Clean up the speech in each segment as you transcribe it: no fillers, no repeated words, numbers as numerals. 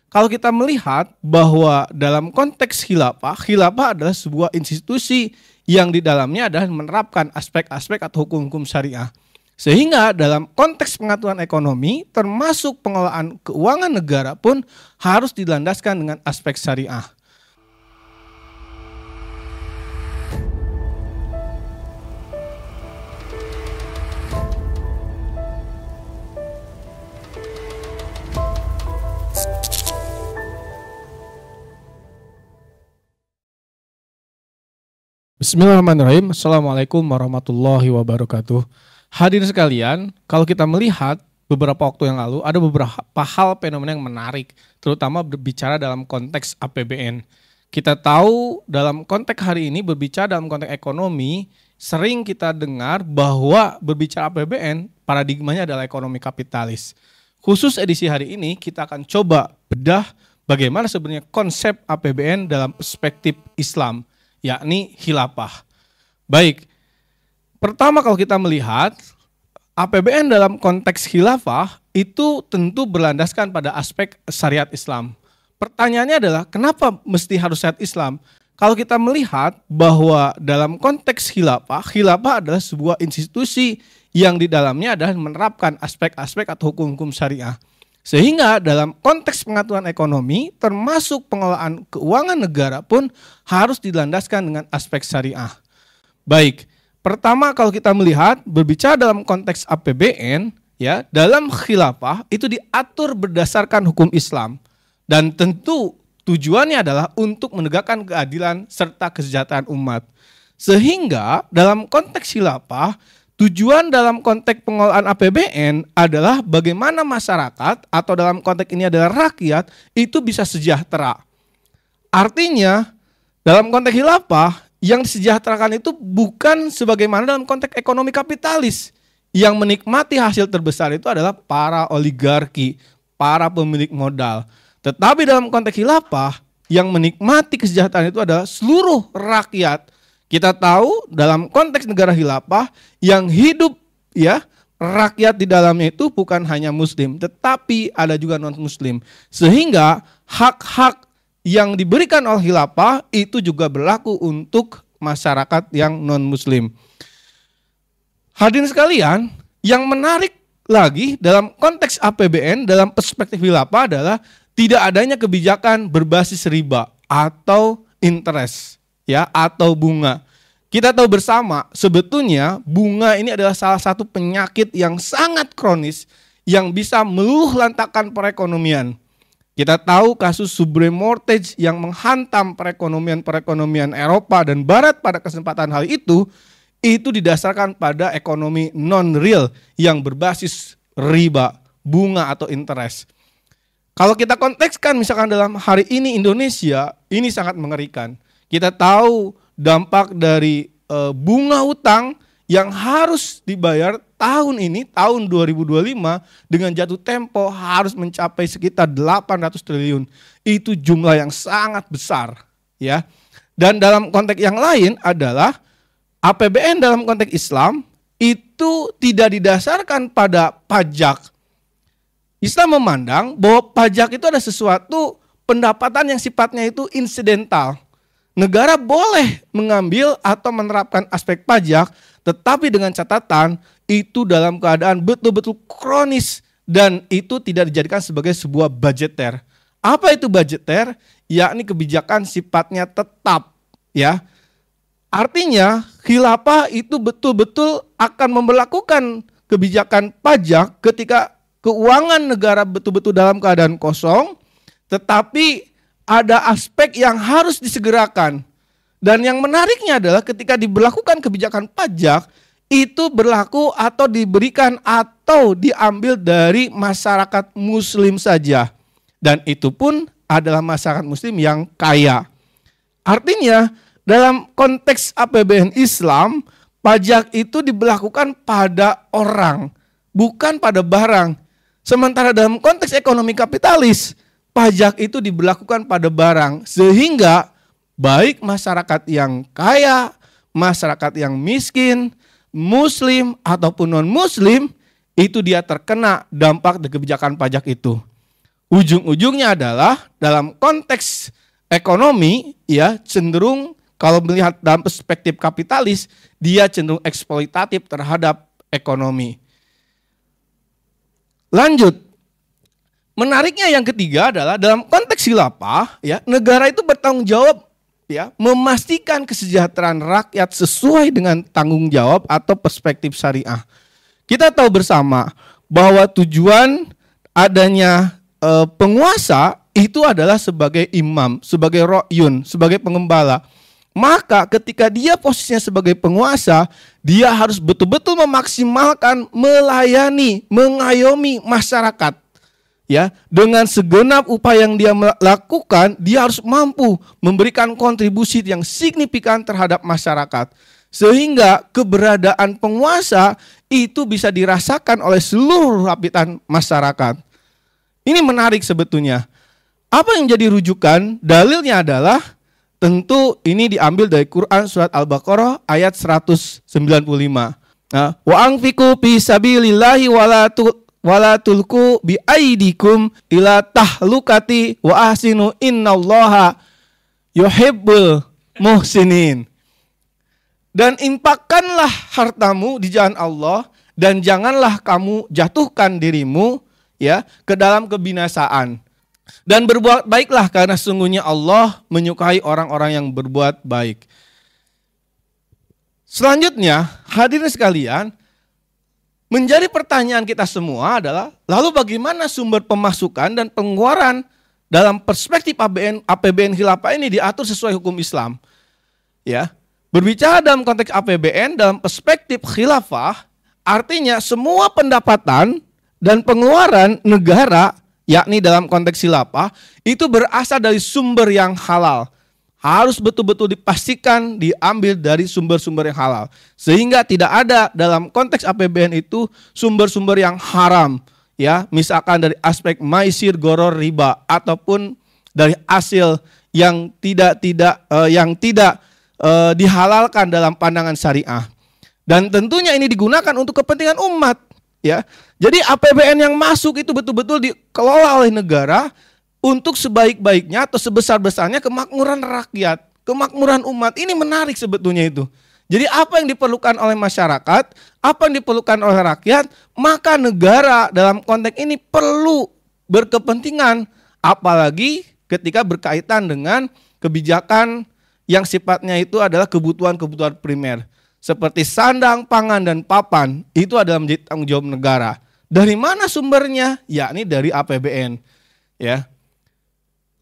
kalau kita melihat bahwa dalam konteks khilafah, khilafah adalah sebuah institusi yang di dalamnya adalah menerapkan aspek-aspek atau hukum-hukum syariah. Sehingga dalam konteks pengaturan ekonomi, termasuk pengelolaan keuangan negara pun harus dilandaskan dengan aspek syariah. Bismillahirrahmanirrahim. Assalamualaikum warahmatullahi wabarakatuh. Hadirin sekalian, kalau kita melihat beberapa waktu yang lalu ada beberapa hal fenomena yang menarik, terutama berbicara dalam konteks APBN. Kita tahu dalam konteks hari ini berbicara dalam konteks ekonomi, sering kita dengar bahwa berbicara APBN paradigmanya adalah ekonomi kapitalis. Khusus edisi hari ini kita akan coba bedah bagaimana sebenarnya konsep APBN dalam perspektif Islam, yakni khilafah. Baik, pertama kalau kita melihat APBN dalam konteks khilafah itu tentu berlandaskan pada aspek syariat Islam. Pertanyaannya adalah kenapa mesti harus syariat Islam? Kalau kita melihat bahwa dalam konteks khilafah, khilafah adalah sebuah institusi yang di dalamnya adalah menerapkan aspek-aspek atau hukum-hukum syariah. Sehingga dalam konteks pengaturan ekonomi, termasuk pengelolaan keuangan negara pun harus dilandaskan dengan aspek syariah. Baik, pertama kalau kita melihat berbicara dalam konteks APBN, ya, dalam khilafah itu diatur berdasarkan hukum Islam dan tentu tujuannya adalah untuk menegakkan keadilan serta kesejahteraan umat. Sehingga dalam konteks khilafah, tujuan dalam konteks pengelolaan APBN adalah bagaimana masyarakat atau dalam konteks ini adalah rakyat itu bisa sejahtera. Artinya dalam konteks khilafah yang disejahterakan itu bukan sebagaimana dalam konteks ekonomi kapitalis. Yang menikmati hasil terbesar itu adalah para oligarki, para pemilik modal. Tetapi dalam konteks khilafah yang menikmati kesejahteraan itu adalah seluruh rakyat. Kita tahu dalam konteks negara khilafah yang hidup ya rakyat di dalamnya itu bukan hanya muslim tetapi ada juga non muslim. Sehingga hak-hak yang diberikan oleh khilafah itu juga berlaku untuk masyarakat yang non muslim. Hadirin sekalian, yang menarik lagi dalam konteks APBN dalam perspektif khilafah adalah tidak adanya kebijakan berbasis riba atau interest. Ya, atau bunga. Kita tahu bersama sebetulnya bunga ini adalah salah satu penyakit yang sangat kronis yang bisa meluluhlantakkan perekonomian. Kita tahu kasus subprime mortgage yang menghantam perekonomian Eropa dan Barat pada kesempatan hal itu didasarkan pada ekonomi non-real yang berbasis riba, bunga atau interest. Kalau kita kontekskan misalkan dalam hari ini Indonesia, ini sangat mengerikan. Kita tahu dampak dari bunga utang yang harus dibayar tahun ini, tahun 2025 dengan jatuh tempo harus mencapai sekitar 800 triliun. Itu jumlah yang sangat besar, ya. Dan dalam konteks yang lain adalah APBN dalam konteks Islam itu tidak didasarkan pada pajak. Islam memandang bahwa pajak itu ada sesuatu pendapatan yang sifatnya itu insidental. Negara boleh mengambil atau menerapkan aspek pajak, tetapi dengan catatan itu dalam keadaan betul-betul kronis dan itu tidak dijadikan sebagai sebuah budgeter. Apa itu budgeter? Yakni kebijakan sifatnya tetap, ya. Artinya khilafah itu betul-betul akan memberlakukan kebijakan pajak ketika keuangan negara betul-betul dalam keadaan kosong, tetapi ada aspek yang harus disegerakan. Dan yang menariknya adalah ketika diberlakukan kebijakan pajak, itu berlaku atau diberikan atau diambil dari masyarakat muslim saja. Dan itu pun adalah masyarakat muslim yang kaya. Artinya dalam konteks APBN Islam, pajak itu diberlakukan pada orang, bukan pada barang. Sementara dalam konteks ekonomi kapitalis, pajak itu diberlakukan pada barang, sehingga baik masyarakat yang kaya, masyarakat yang miskin, muslim ataupun non muslim, itu dia terkena dampak dari kebijakan pajak itu. ujung-ujungnya adalah dalam konteks ekonomi ya cenderung kalau melihat dalam perspektif kapitalis dia cenderung eksploitatif terhadap ekonomi. Lanjut. Menariknya yang ketiga adalah dalam konteks khilafah ya negara itu bertanggung jawab ya memastikan kesejahteraan rakyat sesuai dengan tanggung jawab atau perspektif syariah. Kita tahu bersama bahwa tujuan adanya penguasa itu adalah sebagai imam, sebagai ro'yun, sebagai pengembala. Maka ketika dia posisinya sebagai penguasa, dia harus betul-betul memaksimalkan, melayani, mengayomi masyarakat. Ya, dengan segenap upaya yang dia lakukan, dia harus mampu memberikan kontribusi yang signifikan terhadap masyarakat. Sehingga keberadaan penguasa itu bisa dirasakan oleh seluruh lapisan masyarakat. Ini menarik sebetulnya. Apa yang jadi rujukan? Dalilnya adalah tentu ini diambil dari Quran surat Al-Baqarah ayat 195. Nah, wa anfiqu fi sabilillahi wala tulku bi aidikum ila tahlukati wa ahsinu innallaha yuhibbul muhsinin. Dan infakkanlah hartamu di jalan Allah dan janganlah kamu jatuhkan dirimu ya ke dalam kebinasaan. Dan berbuat baiklah karena sungguhnya Allah menyukai orang-orang yang berbuat baik. Selanjutnya, hadirin sekalian, menjadi pertanyaan kita semua adalah lalu bagaimana sumber pemasukan dan pengeluaran dalam perspektif APBN khilafah ini diatur sesuai hukum Islam. Ya. Berbicara dalam konteks APBN dalam perspektif khilafah artinya semua pendapatan dan pengeluaran negara yakni dalam konteks khilafah itu berasal dari sumber yang halal. Harus betul-betul dipastikan diambil dari sumber-sumber yang halal. Sehingga tidak ada dalam konteks APBN itu sumber-sumber yang haram. Ya, misalkan dari aspek maisir, goror, riba ataupun dari hasil yang tidak dihalalkan dalam pandangan syariah. Dan tentunya ini digunakan untuk kepentingan umat. Ya, jadi APBN yang masuk itu betul-betul dikelola oleh negara untuk sebaik-baiknya atau sebesar-besarnya kemakmuran rakyat, kemakmuran umat. Ini menarik sebetulnya itu. Jadi apa yang diperlukan oleh masyarakat, apa yang diperlukan oleh rakyat, maka negara dalam konteks ini perlu berkepentingan, apalagi ketika berkaitan dengan kebijakan yang sifatnya itu adalah kebutuhan-kebutuhan primer. Seperti sandang, pangan, dan papan, itu adalah menjadi tanggung jawab negara. Dari mana sumbernya? Yakni dari APBN. Ya.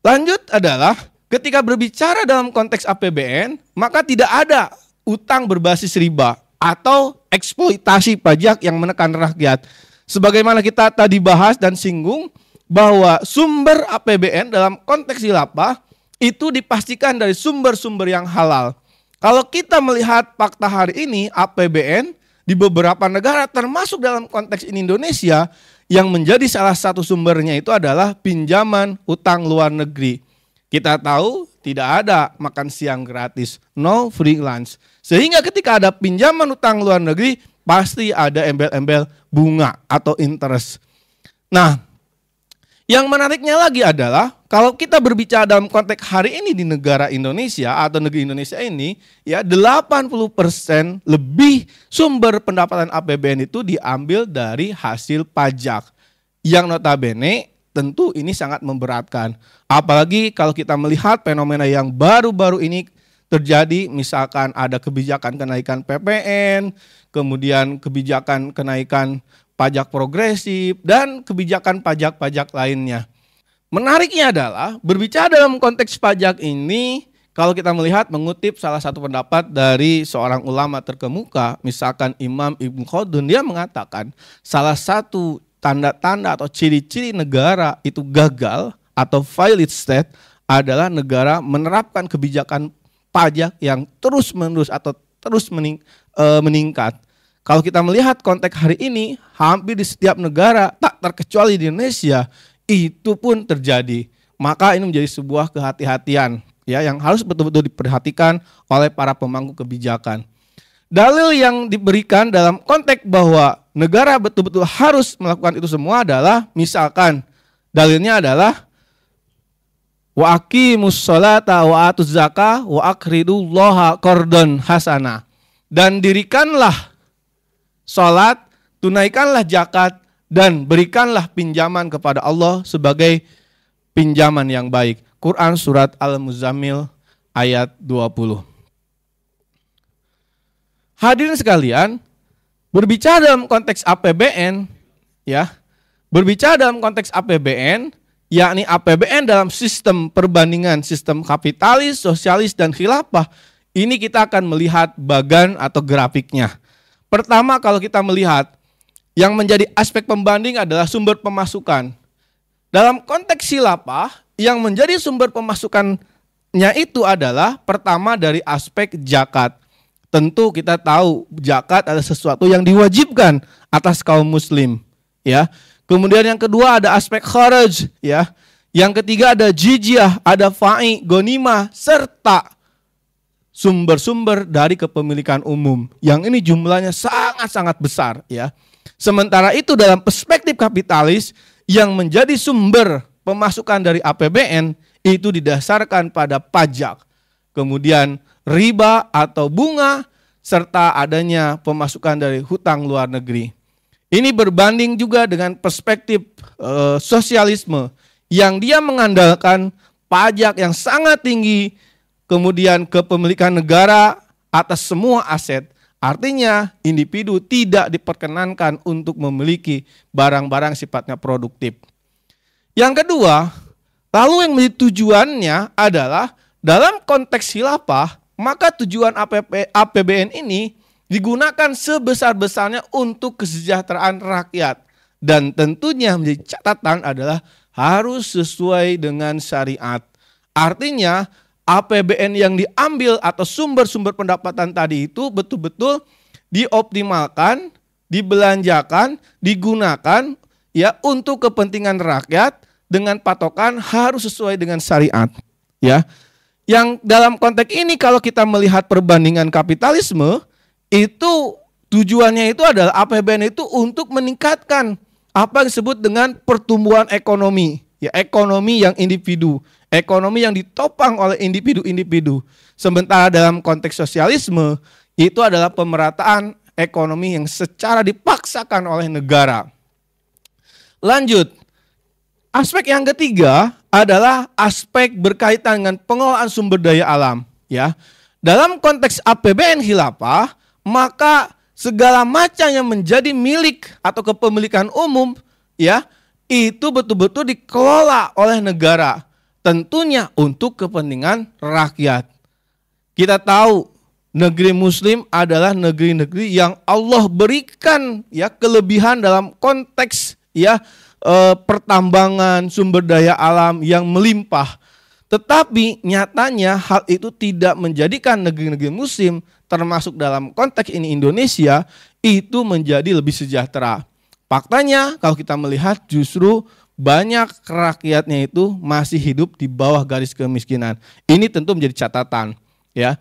Lanjut adalah ketika berbicara dalam konteks APBN, maka tidak ada utang berbasis riba atau eksploitasi pajak yang menekan rakyat. Sebagaimana kita tadi bahas dan singgung bahwa sumber APBN dalam konteks khilafah itu dipastikan dari sumber-sumber yang halal. Kalau kita melihat fakta hari ini, APBN di beberapa negara termasuk dalam konteks ini Indonesia, yang menjadi salah satu sumbernya itu adalah pinjaman utang luar negeri. Kita tahu tidak ada makan siang gratis, no free lunch. Sehingga ketika ada pinjaman utang luar negeri, pasti ada embel-embel bunga atau interest. Nah, yang menariknya lagi adalah kalau kita berbicara dalam konteks hari ini di negara Indonesia atau negeri Indonesia ini, ya 80% lebih sumber pendapatan APBN itu diambil dari hasil pajak. Yang notabene tentu ini sangat memberatkan. Apalagi kalau kita melihat fenomena yang baru-baru ini terjadi, misalkan ada kebijakan kenaikan PPN, kemudian kebijakan kenaikan pajak progresif, dan kebijakan pajak-pajak lainnya. Menariknya adalah berbicara dalam konteks pajak ini, kalau kita melihat mengutip salah satu pendapat dari seorang ulama terkemuka, misalkan Imam Ibnu Khaldun, dia mengatakan salah satu tanda-tanda atau ciri-ciri negara itu gagal atau failed state adalah negara menerapkan kebijakan pajak yang terus-menerus atau terus meningkat. Kalau kita melihat konteks hari ini, hampir di setiap negara, tak terkecuali di Indonesia, itu pun terjadi. Maka ini menjadi sebuah kehati-hatian ya yang harus betul-betul diperhatikan oleh para pemangku kebijakan. Dalil yang diberikan dalam konteks bahwa negara betul-betul harus melakukan itu semua adalah misalkan Dalilnya adalah wa aqimus sholata wa atuz zakah wa aqridullaha qardon hasana. Dan dirikanlah salat, tunaikanlah zakat, dan berikanlah pinjaman kepada Allah sebagai pinjaman yang baik. Quran surat Al-Muzammil ayat 20. Hadirin sekalian, berbicara dalam konteks APBN, ya, berbicara dalam konteks APBN, yakni APBN dalam sistem perbandingan sistem kapitalis, sosialis, dan khilafah, ini kita akan melihat bagan atau grafiknya. Pertama, kalau kita melihat yang menjadi aspek pembanding adalah sumber pemasukan. Dalam konteks khilafah, yang menjadi sumber pemasukannya itu adalah pertama dari aspek zakat. Tentu kita tahu zakat adalah sesuatu yang diwajibkan atas kaum muslim, ya. Kemudian yang kedua ada aspek kharaj, ya. Yang ketiga ada jizyah, ada fa'i, gonimah, serta sumber-sumber dari kepemilikan umum. Yang ini jumlahnya sangat-sangat besar, ya. Sementara itu dalam perspektif kapitalis yang menjadi sumber pemasukan dari APBN itu didasarkan pada pajak. Kemudian riba atau bunga, serta adanya pemasukan dari hutang luar negeri. Ini berbanding juga dengan perspektif sosialisme yang dia mengandalkan pajak yang sangat tinggi, kemudian kepemilikan negara atas semua aset. Artinya individu tidak diperkenankan untuk memiliki barang-barang sifatnya produktif. Yang kedua, lalu yang menjadi tujuannya adalah dalam konteks khilafah, maka tujuan APBN ini digunakan sebesar-besarnya untuk kesejahteraan rakyat. Dan tentunya menjadi catatan adalah harus sesuai dengan syariat. Artinya APBN yang diambil atau sumber-sumber pendapatan tadi itu betul-betul dioptimalkan, dibelanjakan, digunakan ya untuk kepentingan rakyat dengan patokan harus sesuai dengan syariat, ya. Yang dalam konteks ini kalau kita melihat perbandingan kapitalisme, itu tujuannya itu adalah APBN itu untuk meningkatkan apa yang disebut dengan pertumbuhan ekonomi, ya, ekonomi yang individu, ekonomi yang ditopang oleh individu-individu. Sementara dalam konteks sosialisme itu adalah pemerataan ekonomi yang secara dipaksakan oleh negara. Lanjut, aspek yang ketiga adalah aspek berkaitan dengan pengelolaan sumber daya alam, ya. Dalam konteks APBN khilafah, maka segala macam yang menjadi milik atau kepemilikan umum, ya, itu betul-betul dikelola oleh negara, tentunya untuk kepentingan rakyat. Kita tahu negeri muslim adalah negeri-negeri yang Allah berikan ya kelebihan dalam konteks ya pertambangan, sumber daya alam yang melimpah. Tetapi nyatanya hal itu tidak menjadikan negeri-negeri muslim, termasuk dalam konteks ini Indonesia, itu menjadi lebih sejahtera. Faktanya kalau kita melihat justru banyak rakyatnya itu masih hidup di bawah garis kemiskinan. Ini tentu menjadi catatan, ya.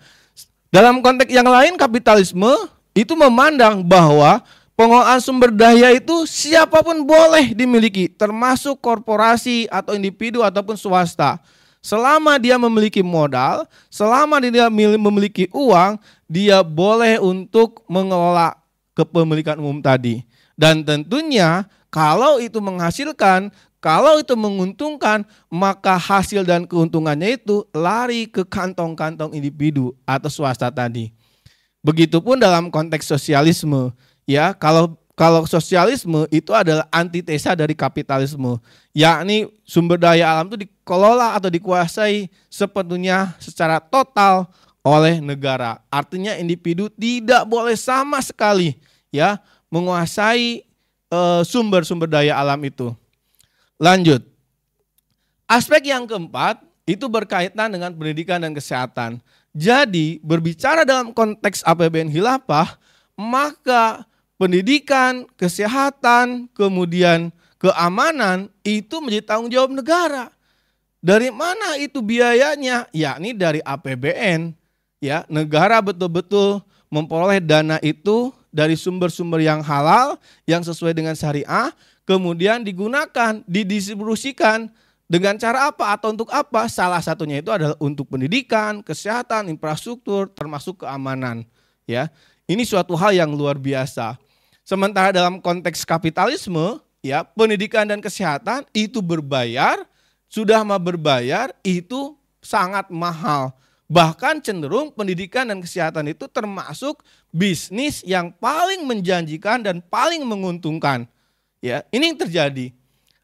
Dalam konteks yang lain kapitalisme itu memandang bahwa pengelolaan sumber daya itu siapapun boleh dimiliki, termasuk korporasi atau individu ataupun swasta. Selama dia memiliki modal, selama dia memiliki uang, dia boleh untuk mengelola kepemilikan umum tadi. Dan tentunya kalau itu menghasilkan, kalau itu menguntungkan, maka hasil dan keuntungannya itu lari ke kantong-kantong individu atau swasta tadi. Begitupun dalam konteks sosialisme. Ya, kalau sosialisme itu adalah antitesa dari kapitalisme, yakni sumber daya alam itu dikelola atau dikuasai sepenuhnya secara total oleh negara. Artinya individu tidak boleh sama sekali ya menguasai sumber-sumber daya alam itu. Lanjut. Aspek yang keempat itu berkaitan dengan pendidikan dan kesehatan. Jadi berbicara dalam konteks APBN khilafah, maka pendidikan, kesehatan, kemudian keamanan itu menjadi tanggung jawab negara. Dari mana itu biayanya? Yakni dari APBN. Ya, negara betul-betul memperoleh dana itu dari sumber-sumber yang halal, yang sesuai dengan syariah. kemudian digunakan, didistribusikan dengan cara apa atau untuk apa? Salah satunya itu adalah untuk pendidikan, kesehatan, infrastruktur, termasuk keamanan. Ya, ini suatu hal yang luar biasa. Sementara dalam konteks kapitalisme, ya pendidikan dan kesehatan itu berbayar, sudah mah berbayar itu sangat mahal. Bahkan cenderung pendidikan dan kesehatan itu termasuk bisnis yang paling menjanjikan dan paling menguntungkan. Ya, ini yang terjadi.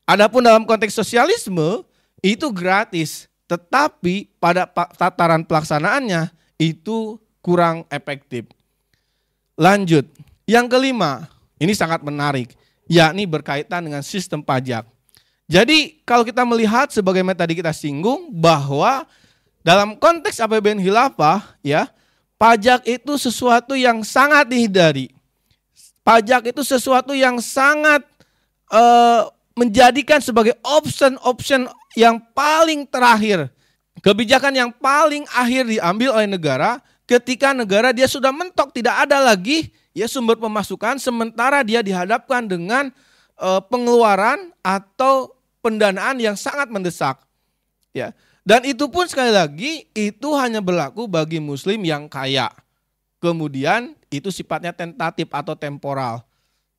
Adapun dalam konteks sosialisme itu gratis, tetapi pada tataran pelaksanaannya itu kurang efektif. Lanjut, yang kelima, ini sangat menarik, yakni berkaitan dengan sistem pajak. Jadi kalau kita melihat sebagaimana tadi kita singgung bahwa dalam konteks APBN Khilafah, ya, pajak itu sesuatu yang sangat dihindari. Pajak itu sesuatu yang sangat menjadikan sebagai option yang paling terakhir. Kebijakan yang paling akhir diambil oleh negara ketika negara dia sudah mentok, tidak ada lagi ya sumber pemasukan, sementara dia dihadapkan dengan pengeluaran atau pendanaan yang sangat mendesak. Ya. Dan itu pun sekali lagi itu hanya berlaku bagi muslim yang kaya. Kemudian itu sifatnya tentatif atau temporal.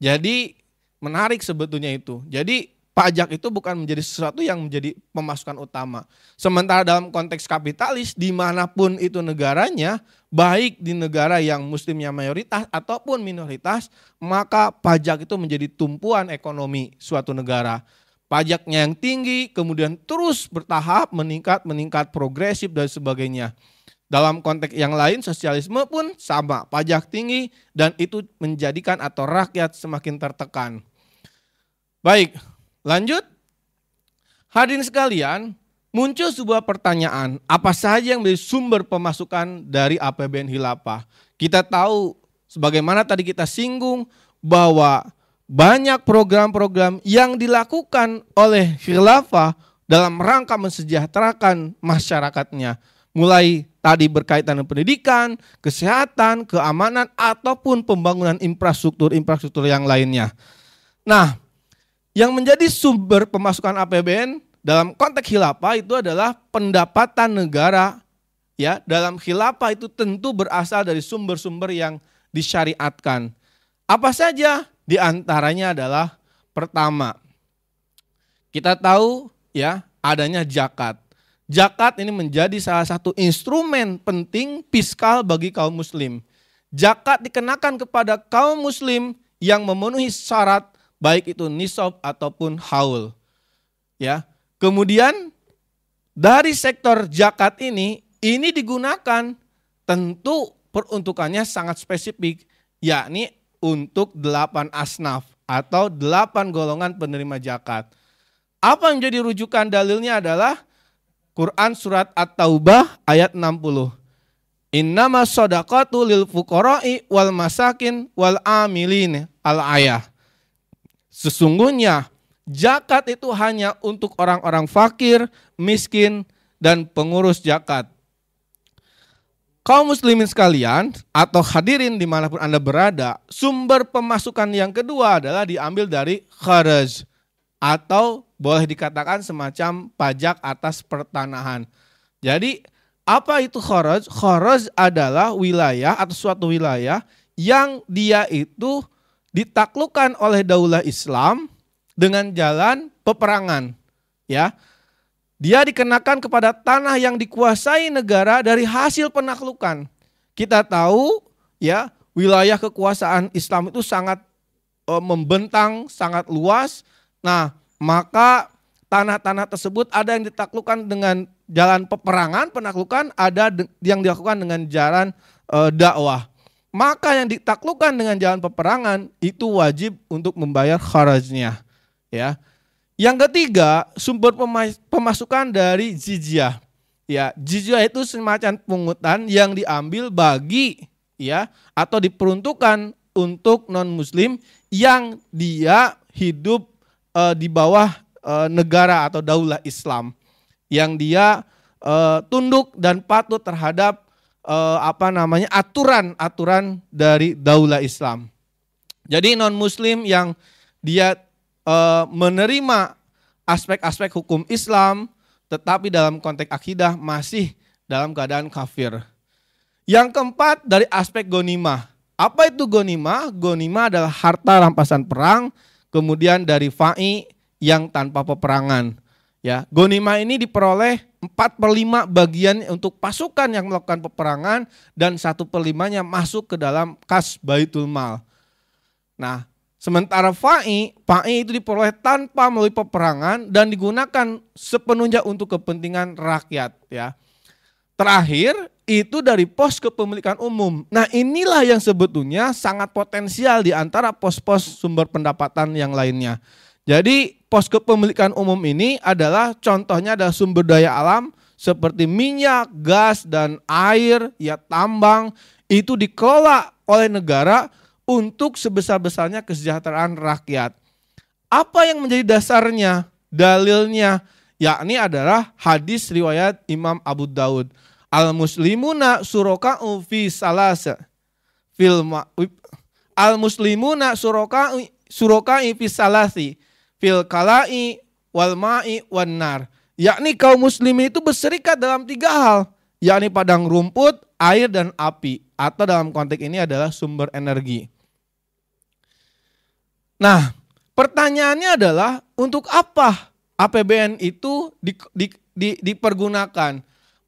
Jadi menarik sebetulnya itu. Jadi pajak itu bukan menjadi sesuatu yang menjadi pemasukan utama. Sementara dalam konteks kapitalis dimanapun itu negaranya, baik di negara yang muslimnya mayoritas ataupun minoritas, maka pajak itu menjadi tumpuan ekonomi suatu negara. Pajaknya yang tinggi, kemudian terus bertahap, meningkat, progresif dan sebagainya. Dalam konteks yang lain, sosialisme pun sama, pajak tinggi dan itu menjadikan atau rakyat semakin tertekan. Baik, lanjut. Hadirin sekalian, muncul sebuah pertanyaan, apa saja yang menjadi sumber pemasukan dari APBN Khilafah? Kita tahu, sebagaimana tadi kita singgung, bahwa banyak program-program yang dilakukan oleh Khilafah dalam rangka mensejahterakan masyarakatnya. Mulai tadi berkaitan dengan pendidikan, kesehatan, keamanan, ataupun pembangunan infrastruktur yang lainnya. Nah, yang menjadi sumber pemasukan APBN dalam konteks khilafah itu adalah pendapatan negara. Ya, dalam khilafah itu tentu berasal dari sumber-sumber yang disyariatkan. Apa saja? Di antaranya adalah pertama, kita tahu ya adanya zakat. Zakat ini menjadi salah satu instrumen penting fiskal bagi kaum muslim. Zakat dikenakan kepada kaum muslim yang memenuhi syarat baik itu nisab ataupun haul. Ya. Kemudian dari sektor zakat ini digunakan tentu peruntukannya sangat spesifik, yakni untuk 8 asnaf atau 8 golongan penerima zakat. Apa yang menjadi rujukan dalilnya adalah Quran surat At-Taubah ayat 60. Innama shadaqatu lil fuqara'i wal masakin wal amilin al-ayah. Sesungguhnya zakat itu hanya untuk orang-orang fakir, miskin, dan pengurus zakat. Kaum muslimin sekalian atau hadirin dimanapun Anda berada, sumber pemasukan yang kedua adalah diambil dari kharaj atau boleh dikatakan semacam pajak atas pertanahan. Jadi apa itu kharaj? Kharaj adalah wilayah atau suatu wilayah yang dia itu ditaklukkan oleh daulah Islam dengan jalan peperangan, ya. Dia dikenakan kepada tanah yang dikuasai negara dari hasil penaklukan. Kita tahu, ya, wilayah kekuasaan Islam itu sangat membentang, sangat luas. Nah, maka tanah-tanah tersebut ada yang ditaklukkan dengan jalan peperangan, penaklukan, ada yang dilakukan dengan jalan dakwah. Maka yang ditaklukkan dengan jalan peperangan itu wajib untuk membayar kharajnya. Ya. Yang ketiga, sumber pemasukan dari jizyah. Ya, jizyah itu semacam pungutan yang diambil bagi ya atau diperuntukkan untuk non-muslim yang dia hidup di bawah negara atau daulah Islam. Yang dia tunduk dan patuh terhadap aturan-aturan dari daulah Islam. Jadi non muslim yang dia menerima aspek-aspek hukum Islam, tetapi dalam konteks akidah masih dalam keadaan kafir. Yang keempat dari aspek gonimah. Apa itu gonimah? Gonimah adalah harta rampasan perang, kemudian dari fa'i yang tanpa peperangan. Ya, gonimah ini diperoleh 4/5 bagian untuk pasukan yang melakukan peperangan dan 1/5-nya masuk ke dalam kas Baitul Mal. Nah, sementara fa'i itu diperoleh tanpa melalui peperangan dan digunakan sepenuhnya untuk kepentingan rakyat. Ya. Terakhir itu dari pos kepemilikan umum. Nah, inilah yang sebetulnya sangat potensial di antara pos-pos sumber pendapatan yang lainnya. Jadi pos kepemilikan umum ini adalah contohnya adalah sumber daya alam seperti minyak, gas, dan air, ya tambang, itu dikelola oleh negara untuk sebesar-besarnya kesejahteraan rakyat. Apa yang menjadi dasarnya, dalilnya, yakni adalah hadis riwayat Imam Abu Daud. Al-muslimuna suroka'u fi salasa. Al-muslimuna suroka'i fi salasi. Fil kala'i wal ma'i wan nar. Yakni kaum muslimin itu berserikat dalam 3 hal. Yakni padang rumput, air, dan api. Atau dalam konteks ini adalah sumber energi. Nah, pertanyaannya adalah untuk apa APBN itu dipergunakan?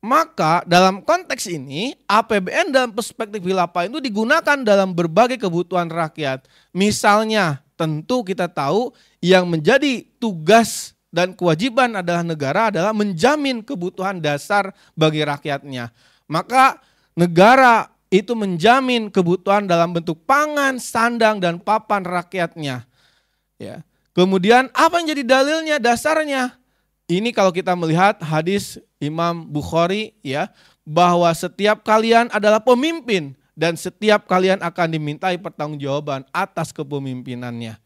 Maka dalam konteks ini APBN dalam perspektif khilafah itu digunakan dalam berbagai kebutuhan rakyat. Misalnya tentu kita tahu yang menjadi tugas dan kewajiban adalah negara adalah menjamin kebutuhan dasar bagi rakyatnya. Maka negara itu menjamin kebutuhan dalam bentuk pangan, sandang, dan papan rakyatnya. Ya. Kemudian apa yang jadi dalilnya, dasarnya? Ini kalau kita melihat hadis Imam Bukhari, ya, bahwa setiap kalian adalah pemimpin dan setiap kalian akan dimintai pertanggungjawaban atas kepemimpinannya.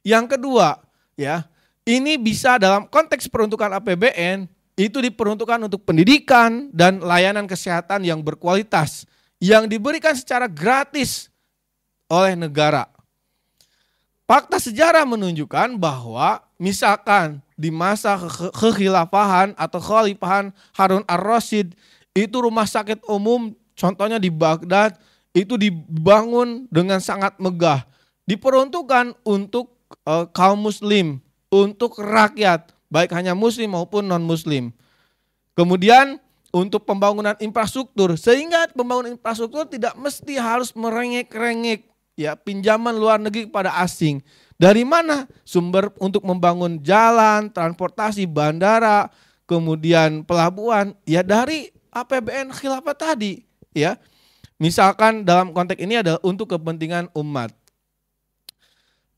Yang kedua, ya, ini bisa dalam konteks peruntukan APBN itu diperuntukkan untuk pendidikan dan layanan kesehatan yang berkualitas yang diberikan secara gratis oleh negara. Fakta sejarah menunjukkan bahwa misalkan di masa kekhilafahan atau khalifahan Harun ar-Rasyid itu rumah sakit umum contohnya di Baghdad itu dibangun dengan sangat megah. Diperuntukkan untuk kaum muslim, untuk rakyat, baik hanya muslim maupun non-muslim. Kemudian untuk pembangunan infrastruktur, sehingga pembangunan infrastruktur tidak mesti harus merengek-rengek, ya, pinjaman luar negeri kepada asing. Dari mana sumber untuk membangun jalan, transportasi, bandara, kemudian pelabuhan? Ya dari APBN khilafah tadi, ya. Misalkan dalam konteks ini adalah untuk kepentingan umat.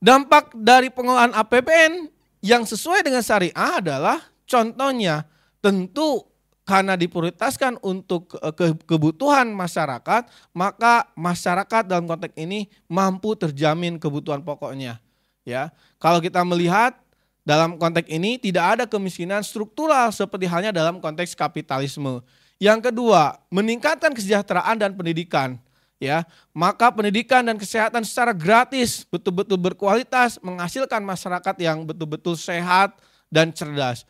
Dampak dari pengelolaan APBN yang sesuai dengan syariah adalah contohnya tentu karena diprioritaskan untuk kebutuhan masyarakat, maka masyarakat dalam konteks ini mampu terjamin kebutuhan pokoknya. Ya, kalau kita melihat dalam konteks ini tidak ada kemiskinan struktural seperti halnya dalam konteks kapitalisme. Yang kedua, meningkatkan kesejahteraan dan pendidikan. Ya, maka pendidikan dan kesehatan secara gratis betul-betul berkualitas menghasilkan masyarakat yang betul-betul sehat dan cerdas.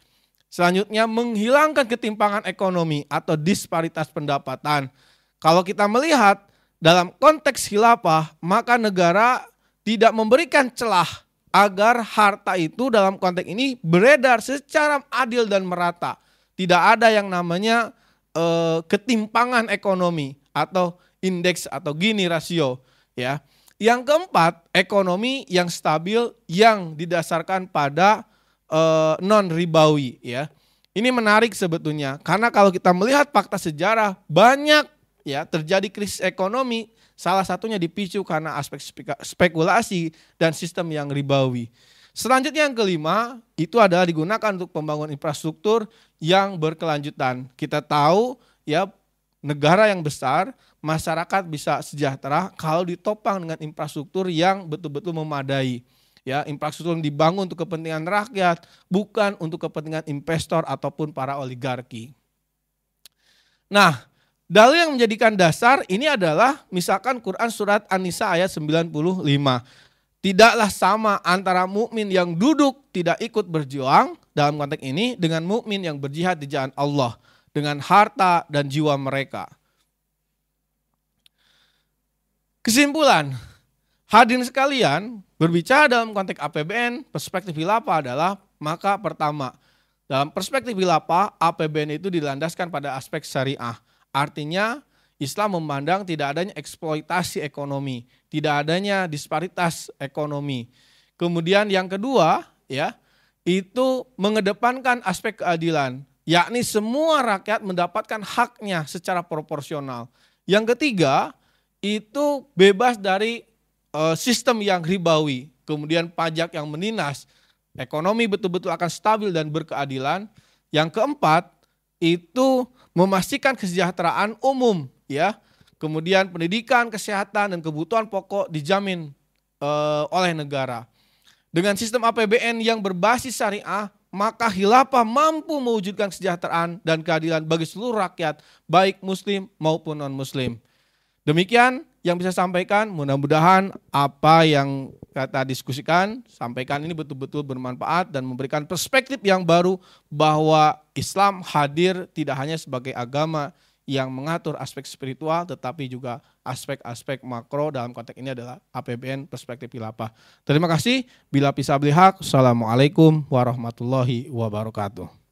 Selanjutnya menghilangkan ketimpangan ekonomi atau disparitas pendapatan. Kalau kita melihat dalam konteks khilafah, maka negara tidak memberikan celah agar harta itu dalam konteks ini beredar secara adil dan merata. Tidak ada yang namanya ketimpangan ekonomi atau indeks atau Gini rasio. Ya. Yang keempat, ekonomi yang stabil yang didasarkan pada non ribawi, ya. Ini menarik sebetulnya karena kalau kita melihat fakta sejarah banyak, ya, terjadi krisis ekonomi, salah satunya dipicu karena aspek spekulasi dan sistem yang ribawi. Selanjutnya yang kelima itu adalah digunakan untuk pembangunan infrastruktur yang berkelanjutan. Kita tahu, ya, negara yang besar, masyarakat bisa sejahtera kalau ditopang dengan infrastruktur yang betul-betul memadai. Ya, infrastruktur yang dibangun untuk kepentingan rakyat, bukan untuk kepentingan investor ataupun para oligarki. Nah, dalil yang menjadikan dasar ini adalah misalkan Quran surat An-Nisa ayat 95. Tidaklah sama antara mukmin yang duduk tidak ikut berjuang dalam konteks ini dengan mukmin yang berjihad di jalan Allah dengan harta dan jiwa mereka. Kesimpulan, hadirin sekalian, berbicara dalam konteks APBN, perspektif khilafah adalah maka pertama, dalam perspektif khilafah, APBN itu dilandaskan pada aspek syariah. Artinya Islam memandang tidak adanya eksploitasi ekonomi, tidak adanya disparitas ekonomi. Kemudian yang kedua, ya, itu mengedepankan aspek keadilan, yakni semua rakyat mendapatkan haknya secara proporsional. Yang ketiga, itu bebas dari sistem yang ribawi, kemudian pajak yang menindas, ekonomi betul-betul akan stabil dan berkeadilan. Yang keempat, itu memastikan kesejahteraan umum, ya. Kemudian pendidikan, kesehatan dan kebutuhan pokok dijamin oleh negara. Dengan sistem APBN yang berbasis syariah, maka khilafah mampu mewujudkan kesejahteraan dan keadilan bagi seluruh rakyat, baik muslim maupun non-muslim. Demikian yang bisa sampaikan, mudah-mudahan apa yang kita diskusikan, sampaikan ini betul-betul bermanfaat dan memberikan perspektif yang baru bahwa Islam hadir tidak hanya sebagai agama yang mengatur aspek spiritual, tetapi juga aspek-aspek makro dalam konteks ini adalah APBN perspektif khilafah. Terima kasih. Bila bisa beli hak. Assalamualaikum warahmatullahi wabarakatuh.